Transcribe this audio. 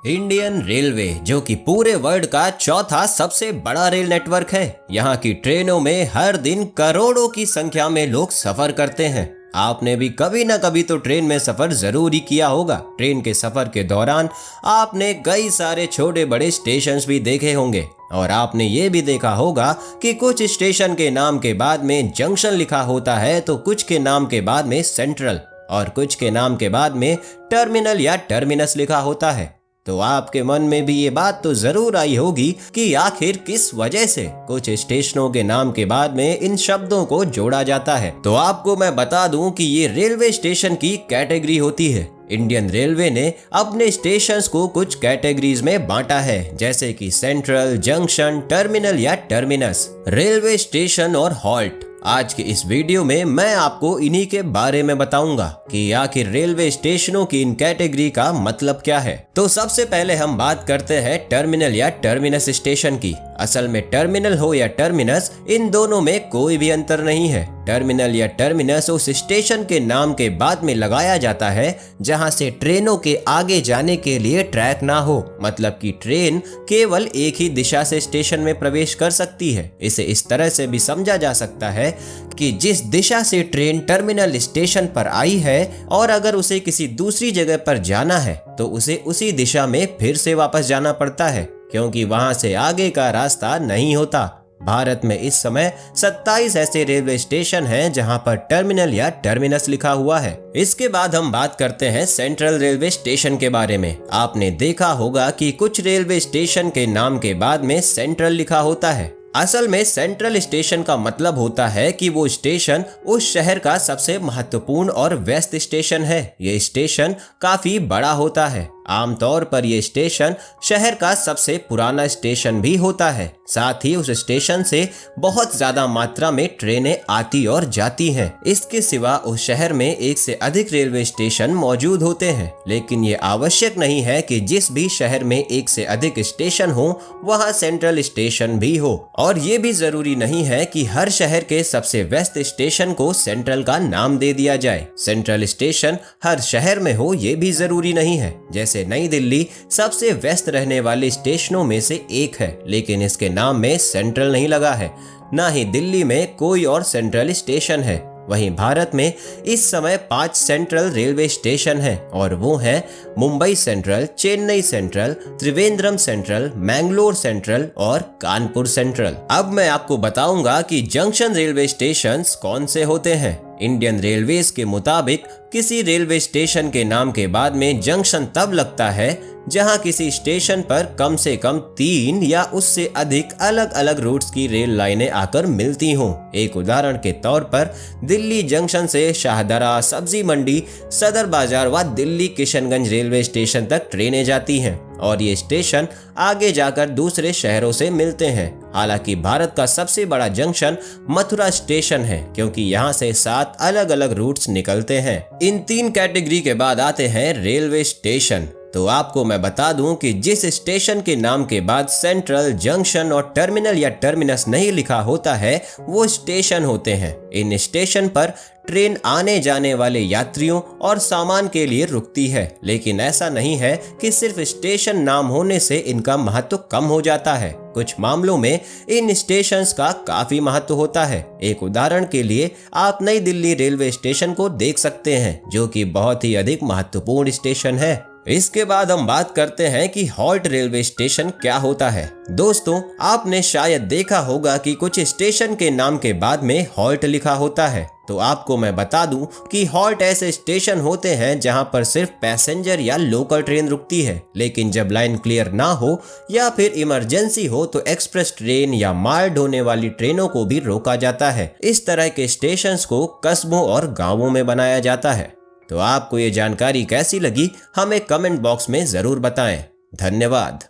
Indian railway जो कि पूरे वर्ल्ड का चौथा सबसे बड़ा रेल नेटवर्क है। यहाँ की ट्रेनों में हर दिन करोड़ों की संख्या में लोग सफर करते हैं। आपने भी कभी ना कभी तो ट्रेन में सफर जरूर ही किया होगा। ट्रेन के सफर के दौरान आपने कई सारे छोटे बड़े स्टेशंस भी देखे होंगे और आपने ये भी देखा होगा कि कुछ स्टेशन के नाम के बाद में जंक्शन लिखा होता है, तो कुछ के नाम के बाद में सेंट्रल और कुछ के नाम के बाद में टर्मिनल या टर्मिनस लिखा होता है। तो आपके मन में भी ये बात तो जरूर आई होगी कि आखिर किस वजह से कुछ स्टेशनों के नाम के बाद में इन शब्दों को जोड़ा जाता है। तो आपको मैं बता दूं कि ये रेलवे स्टेशन की कैटेगरी होती है। इंडियन रेलवे ने अपने स्टेशंस को कुछ कैटेगरीज में बांटा है, जैसे कि सेंट्रल, जंक्शन, टर्मिनल या टर्मिनस, रेलवे स्टेशन और हॉल्ट। आज के इस वीडियो में मैं आपको इन्हीं के बारे में बताऊंगा कि आखिर रेलवे स्टेशनों की इन कैटेगरी का मतलब क्या है। तो सबसे पहले हम बात करते हैं टर्मिनल या टर्मिनस स्टेशन की। असल में टर्मिनल हो या टर्मिनस, इन दोनों में कोई भी अंतर नहीं है। टर्मिनल या टर्मिनस उस स्टेशन के नाम के बाद में लगाया जाता है जहां से ट्रेनों के आगे जाने के लिए ट्रैक ना हो, मतलब कि ट्रेन केवल एक ही दिशा से स्टेशन में प्रवेश कर सकती है। इसे इस तरह से भी समझा जा सकता है कि जिस दिशा से ट्रेन टर्मिनल स्टेशन पर आई है और अगर उसे किसी दूसरी जगह पर जाना है तो उसे उसी दिशा में फिर से वापस जाना पड़ता है, क्योंकि वहां से आगे का रास्ता नहीं होता। भारत में इस समय 27 ऐसे रेलवे स्टेशन हैं जहां पर टर्मिनल या टर्मिनस लिखा हुआ है। इसके बाद हम बात करते हैं सेंट्रल रेलवे स्टेशन के बारे में। आपने देखा होगा कि कुछ रेलवे स्टेशन के नाम के बाद में सेंट्रल लिखा होता है। असल में सेंट्रल स्टेशन का मतलब होता है कि वो स्टेशन उस शहर का सबसे महत्वपूर्ण और व्यस्त स्टेशन है। ये स्टेशन काफी बड़ा होता है। आमतौर पर यह स्टेशन शहर का सबसे पुराना स्टेशन भी होता है। साथ ही उस स्टेशन से बहुत ज्यादा मात्रा में ट्रेनें आती और जाती हैं। इसके सिवा उस शहर में एक से अधिक रेलवे स्टेशन मौजूद होते हैं, लेकिन ये आवश्यक नहीं है कि जिस भी शहर में एक से अधिक स्टेशन हो वहां सेंट्रल स्टेशन भी हो। और ये भी जरूरी नहीं है कि हर शहर के सबसे व्यस्त स्टेशन को सेंट्रल का नाम दे दिया जाए। सेंट्रल स्टेशन हर शहर में हो ये भी जरूरी नहीं है। जैसे नई दिल्ली सबसे व्यस्त रहने वाले स्टेशनों में से एक है, लेकिन इसके नाम में सेंट्रल नहीं लगा है। ना ही दिल्ली में कोई और सेंट्रल स्टेशन है। वहीं भारत में इस समय 5 सेंट्रल रेलवे स्टेशन हैं और वो हैं Mumbai central, Chennai central, Trivandrum central, Mangalore central और कानपुर सेंट्रल। अब मैं आपको बताऊंगा कि जंक्शन रेलवे स्टेशंस कौन से होते हैं। इंडियन रेलवेज के मुताबिक किसी रेलवे स्टेशन के नाम के बाद में जंक्शन तब लगता है जहां किसी स्टेशन पर कम से कम 3 या उससे अधिक अलग अलग रूट्स की रेल लाइनें आकर मिलती हों। एक उदाहरण के तौर पर दिल्ली जंक्शन से शाहदरा, सब्जी मंडी, सदर बाजार व दिल्ली किशनगंज रेलवे स्टेशन तक ट्रेनें जाती हैं और ये स्टेशन आगे जाकर दूसरे शहरों से मिलते हैं। हालांकि भारत का सबसे बड़ा जंक्शन मथुरा स्टेशन है, क्योंकि यहाँ से 7 अलग अलग रूट्स निकलते हैं। इन 3 कैटेगरी के बाद आते हैं रेलवे स्टेशन। तो आपको मैं बता दूं कि जिस स्टेशन के नाम के बाद सेंट्रल, जंक्शन और टर्मिनल या टर्मिनस नहीं लिखा होता है वो स्टेशन होते हैं। इन स्टेशन पर ट्रेन आने जाने वाले यात्रियों और सामान के लिए रुकती है, लेकिन ऐसा नहीं है कि सिर्फ स्टेशन नाम होने से इनका महत्व कम हो जाता है। कुछ मामलों में इन स्टेशंस का काफी महत्व होता है। एक उदाहरण के लिए आप नई दिल्ली रेलवे स्टेशन को देख सकते हैं, जो कि बहुत ही अधिक महत्वपूर्ण स्टेशन है। इसके बाद हम बात करते हैं कि हॉल्ट रेलवे स्टेशन क्या होता है। दोस्तों, आपने शायद देखा होगा कि कुछ स्टेशन के नाम के बाद में हॉल्ट लिखा होता है। तो आपको मैं बता दूं कि हॉल्ट ऐसे स्टेशन होते हैं जहां पर सिर्फ पैसेंजर या लोकल ट्रेन रुकती है, लेकिन जब लाइन क्लियर ना हो या फिर इमरजेंसी हो तो एक्सप्रेस ट्रेन या माल ढोने वाली ट्रेनों को भी रोका जाता है। इस तरह के स्टेशंस को कस्बों और गांवों में बनाया जाता है। तो आपको ये जानकारी कैसी लगी हमें कमेंट बॉक्स में जरूर बताएं। धन्यवाद।